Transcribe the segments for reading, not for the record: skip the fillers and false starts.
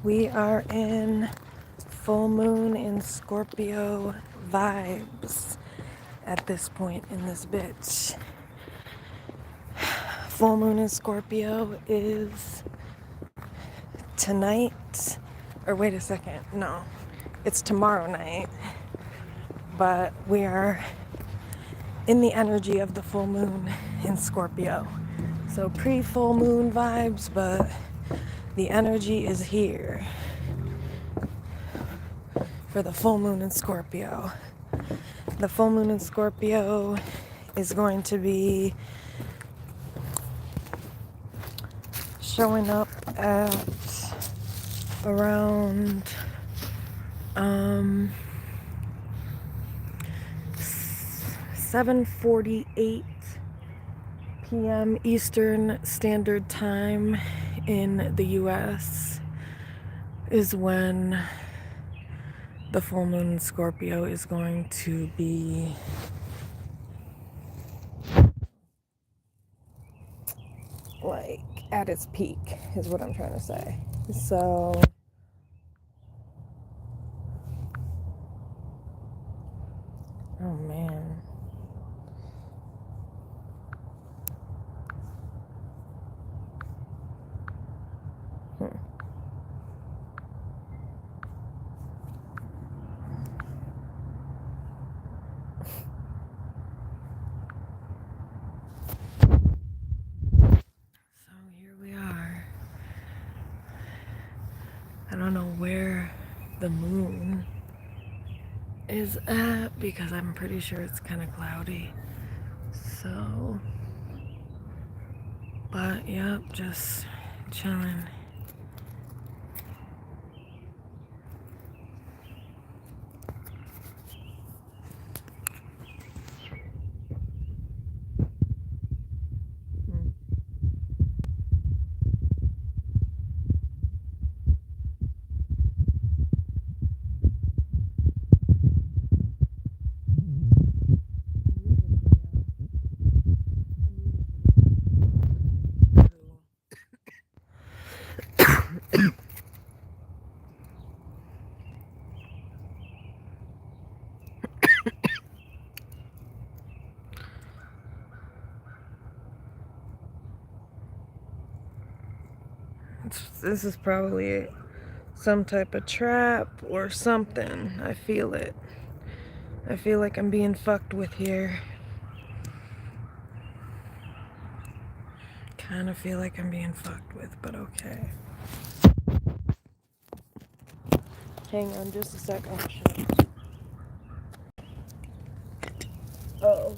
We are in full moon in Scorpio vibes at this point in this bitch. Full moon in Scorpio is tonight, or wait a second, no, it's tomorrow night, but we are in the energy of the full moon in Scorpio. So pre-full moon vibes, but the energy is here for the full moon in Scorpio. The full moon in Scorpio is going to be showing up at around 7:48 p.m. Eastern Standard Time in the US is when the full moon in Scorpio is going to be like at its peak, is what I'm trying to say. So oh man. So here we are. I don't know where the moon is at because I'm pretty sure it's kind of cloudy. So, but yep, just chilling. This is probably some type of trap or something. I feel it. I feel like I'm being fucked with here. Kind of feel like I'm being fucked with, but okay. Hang on just a second. Oh.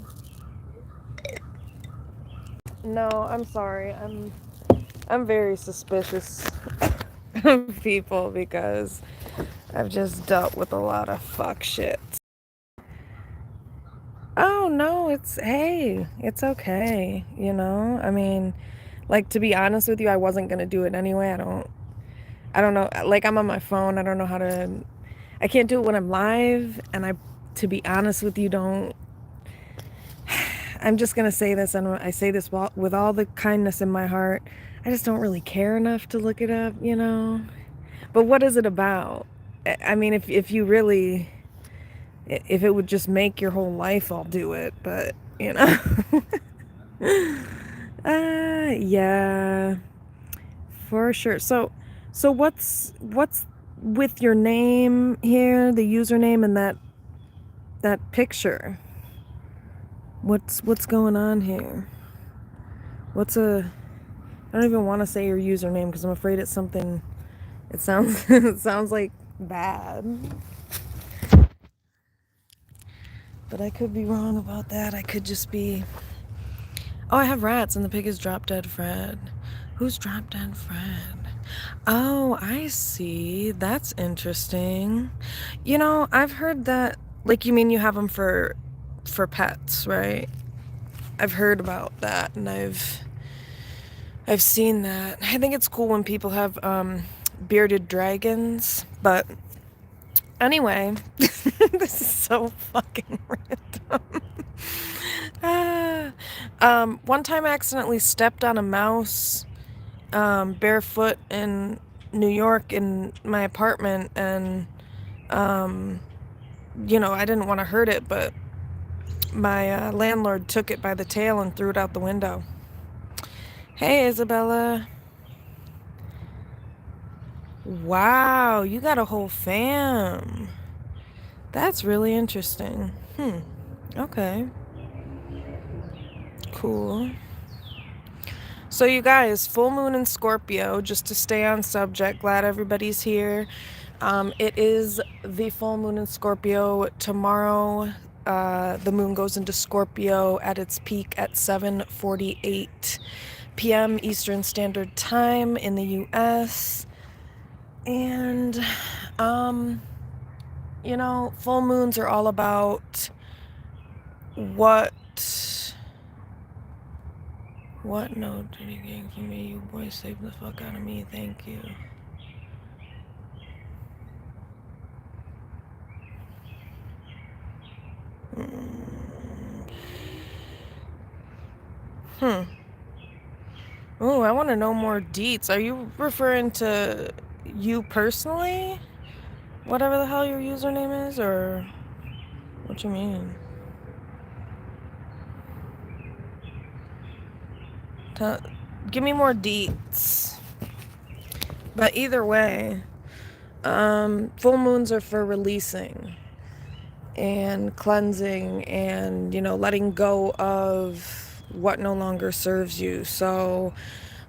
No, I'm sorry. I'm very suspicious of people because I've just dealt with a lot of fuck shit. Oh no, it's okay, you know? I mean, like, to be honest with you, I wasn't gonna do it anyway. I don't know, like, I'm on my phone. I don't know how to, I can't do it when I'm live, and to be honest with you, I'm just gonna say this, and I say this with all the kindness in my heart. I just don't really care enough to look it up, you know? But what is it about? I mean, if you really, if it would just make your whole life, I'll do it, but, you know? Yeah, for sure. So what's with your name here, the username, and that picture? What's going on here? I don't even want to say your username because I'm afraid it's something. It sounds it sounds like bad. But I could be wrong about that. I could just be. Oh, I have rats, and the pig is Drop Dead Fred. Who's Drop Dead Fred? Oh, I see. That's interesting. You know, I've heard that. Like, you mean you have them for pets, right? I've heard about that, and I've seen that. I think it's cool when people have bearded dragons, but anyway, this is so fucking random. One time I accidentally stepped on a mouse barefoot in New York in my apartment, and you know, I didn't want to hurt it, but my landlord took it by the tail and threw it out the window. Hey, Isabella. Wow, you got a whole fam. That's really interesting. Okay. Cool. So you guys, full moon in Scorpio, just to stay on subject, glad everybody's here. It is the full moon in Scorpio tomorrow. The moon goes into Scorpio at its peak at 7:48 p.m. Eastern Standard Time in the U.S. And, you know, full moons are all about what note did you get for me? You boys saved the fuck out of me. Thank you. Oh, I want to know more deets. Are you referring to you personally? Whatever the hell your username is, or what you mean? Give me more deets. But either way, full moons are for releasing and cleansing and, you know, letting go of what no longer serves you. So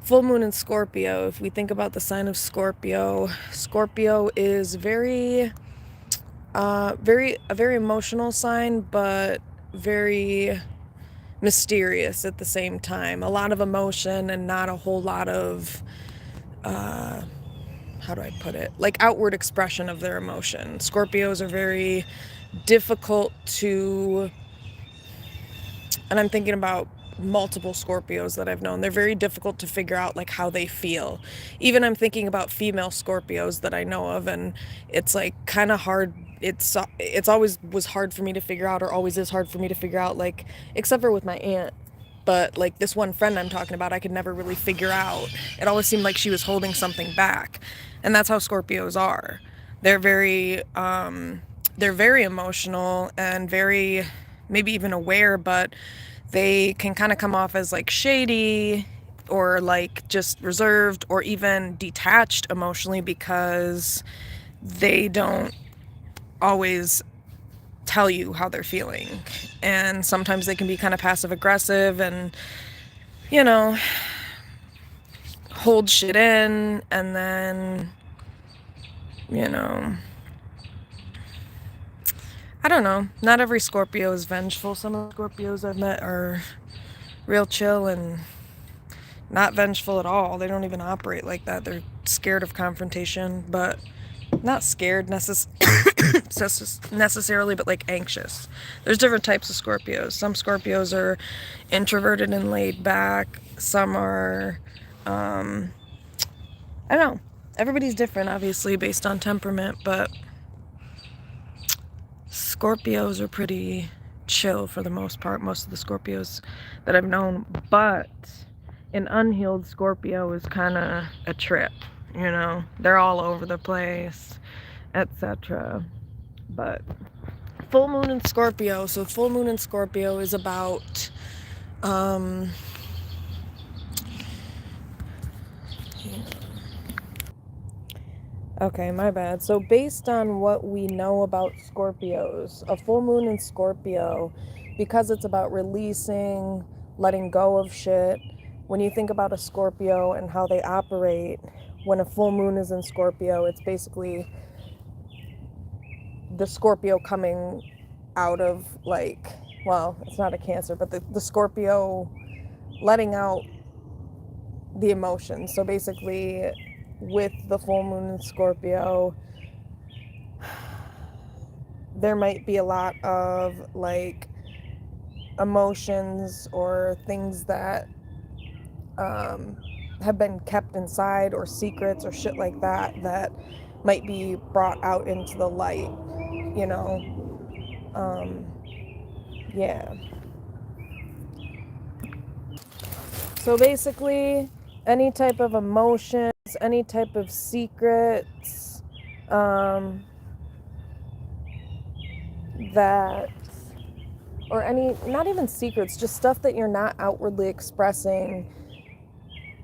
full moon in Scorpio, if we think about the sign of Scorpio, Scorpio is a very emotional sign, but very mysterious at the same time. A lot of emotion and not a whole lot of how do I put it? Like outward expression of their emotion. Scorpios are very difficult to, and I'm thinking about multiple Scorpios that I've known. They're very difficult to figure out like how they feel. Even I'm thinking about female Scorpios that I know of, and it's like kind of hard. It's always was hard for me to figure out, or always is hard for me to figure out, like, except for with my aunt. But like this one friend I'm talking about, I could never really figure out. It always seemed like she was holding something back. And that's how Scorpios are. They're very emotional and very maybe even aware, but they can kind of come off as like shady or like just reserved or even detached emotionally, because they don't always tell you how they're feeling. And sometimes they can be kind of passive aggressive and, you know, hold shit in, and then, you know, I don't know. Not every Scorpio is vengeful. Some of the Scorpios I've met are real chill and not vengeful at all. They don't even operate like that. They're scared of confrontation, but not scared necessarily, but like anxious. There's different types of Scorpios. Some Scorpios are introverted and laid back. Some are, I don't know. Everybody's different, obviously, based on temperament, but Scorpios are pretty chill for the most part, most of the Scorpios that I've known. But an unhealed Scorpio is kind of a trip, you know? They're all over the place, etc. But full moon in Scorpio, so full moon in Scorpio is about okay, my bad. So based on what we know about Scorpios, a full moon in Scorpio, because it's about releasing, letting go of shit, when you think about a Scorpio and how they operate, when a full moon is in Scorpio, it's basically the Scorpio coming out of, like, well, it's not a Cancer, but the Scorpio letting out the emotions. So basically, with the full moon in Scorpio, there might be a lot of like emotions or things that have been kept inside, or secrets or shit like that, that might be brought out into the light, you know. Yeah. So basically, any type of emotions, any type of secrets, that, or any, not even secrets, just stuff that you're not outwardly expressing,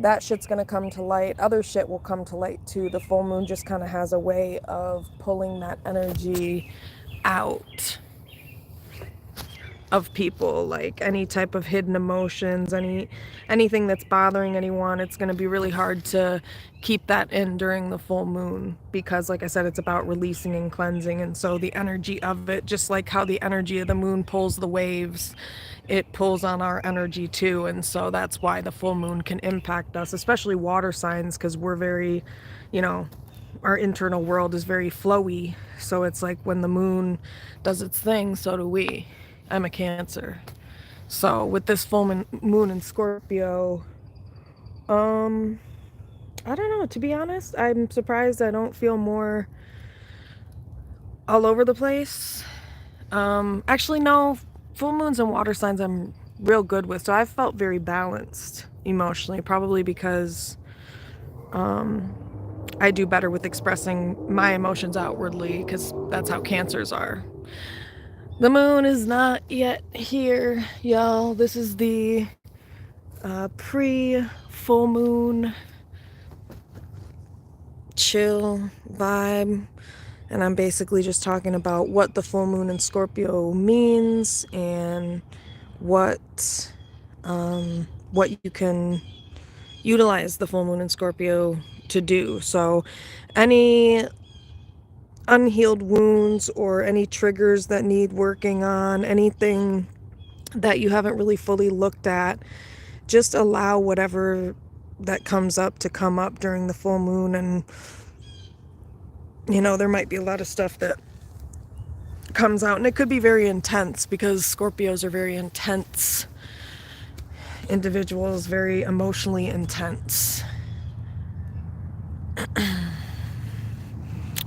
that shit's gonna come to light. Other shit will come to light too. The full moon just kind of has a way of pulling that energy out of people, like any type of hidden emotions, anything that's bothering anyone. It's going to be really hard to keep that in during the full moon because, like I said, it's about releasing and cleansing. And so the energy of it, just like how the energy of the moon pulls the waves, it pulls on our energy too. And so that's why the full moon can impact us, especially water signs, because we're very, you know, our internal world is very flowy. So it's like when the moon does its thing, so do we. I'm a Cancer. So with this full moon in Scorpio, I don't know, to be honest, I'm surprised I don't feel more all over the place. Actually, no, full moons and water signs I'm real good with. So I've felt very balanced emotionally, probably because I do better with expressing my emotions outwardly because that's how Cancers are. The moon is not yet here, y'all. This is the pre-full moon chill vibe. And I'm basically just talking about what the full moon in Scorpio means and what you can utilize the full moon in Scorpio to do. So any unhealed wounds or any triggers that need working on, anything that you haven't really fully looked at, just allow whatever that comes up to come up during the full moon. And you know, there might be a lot of stuff that comes out, and it could be very intense because Scorpios are very intense individuals, very emotionally intense.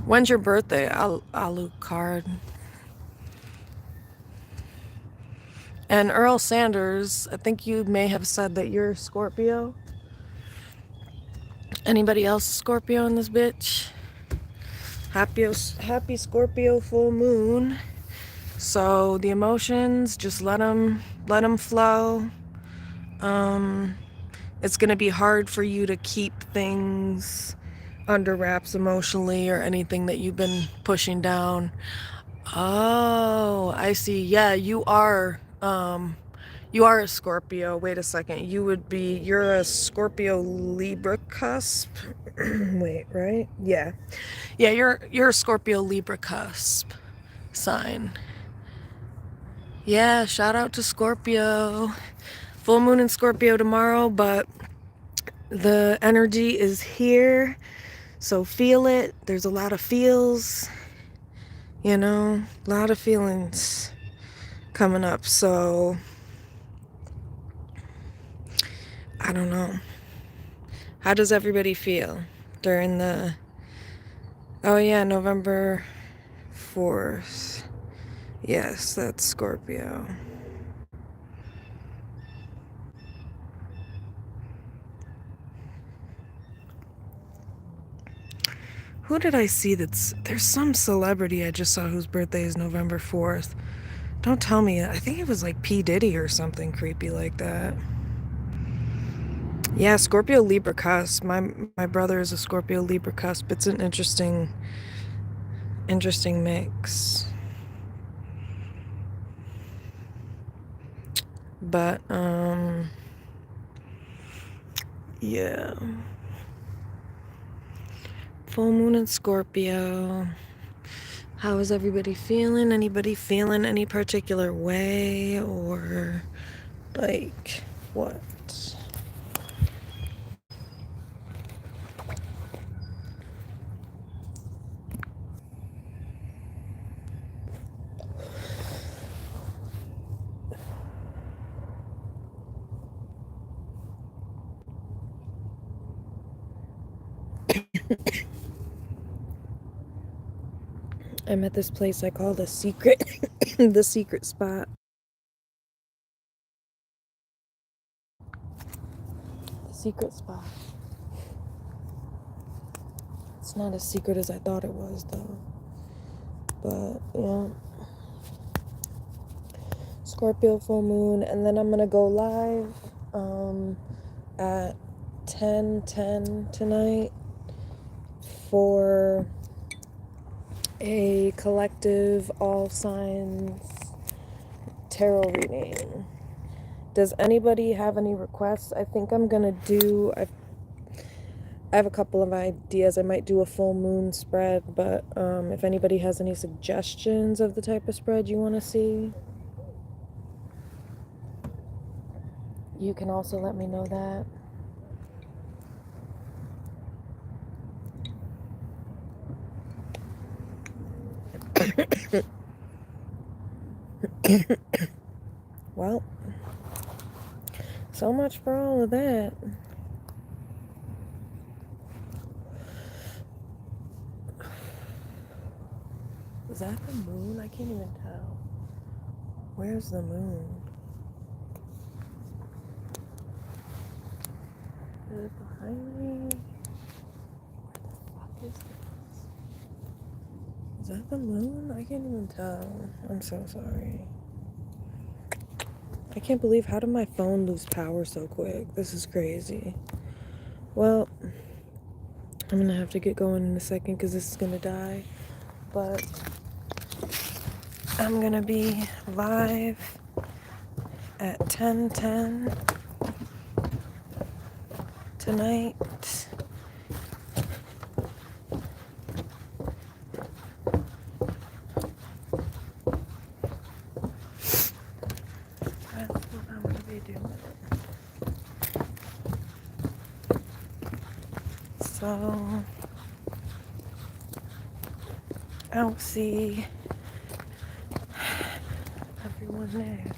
When's your birthday, Alucard? And Earl Sanders, I think you may have said that you're Scorpio. Anybody else Scorpio in this bitch? Happy Scorpio full moon. So the emotions, just let them flow. It's gonna be hard for you to keep things under wraps emotionally or anything that you've been pushing down. Oh, I see. Yeah, you are a Scorpio. Wait a second. You're a Scorpio Libra cusp. Wait, right? Yeah. Yeah, you're a Scorpio Libra cusp sign. Yeah, shout out to Scorpio. Full moon in Scorpio tomorrow, but the energy is here. So feel it. There's a lot of feels, you know, a lot of feelings coming up. So I don't know. How does everybody feel during the, oh yeah, November 4th. Yes, that's Scorpio. Who did I see there's some celebrity I just saw whose birthday is November 4th. Don't tell me. I think it was like P. Diddy or something creepy like that. Yeah, Scorpio Libra cusp. My brother is a Scorpio Libra cusp. It's an interesting mix. But yeah. Full moon in Scorpio. How is everybody feeling? Anybody feeling any particular way or like what? I'm at this place I call the secret the secret spot. The secret spot. It's not as secret as I thought it was, though. But, yeah. Scorpio full moon. And then I'm going to go live at 10:10 tonight for a collective all signs tarot reading. Does anybody have any requests? I think I'm gonna do, I have a couple of ideas. I might do a full moon spread, but if anybody has any suggestions of the type of spread you want to see, you can also let me know that. Well, so much for all of that. Is that the moon? I can't even tell. Where's the moon? Is it behind me? What the fuck is this? Is that the moon? I can't even tell. I'm so sorry. I can't believe, how did my phone lose power so quick? This is crazy. Well, I'm gonna have to get going in a second because this is gonna die. But I'm gonna be live at 10:10 tonight. That's what I'm gonna be doing. So I'll see everyone there.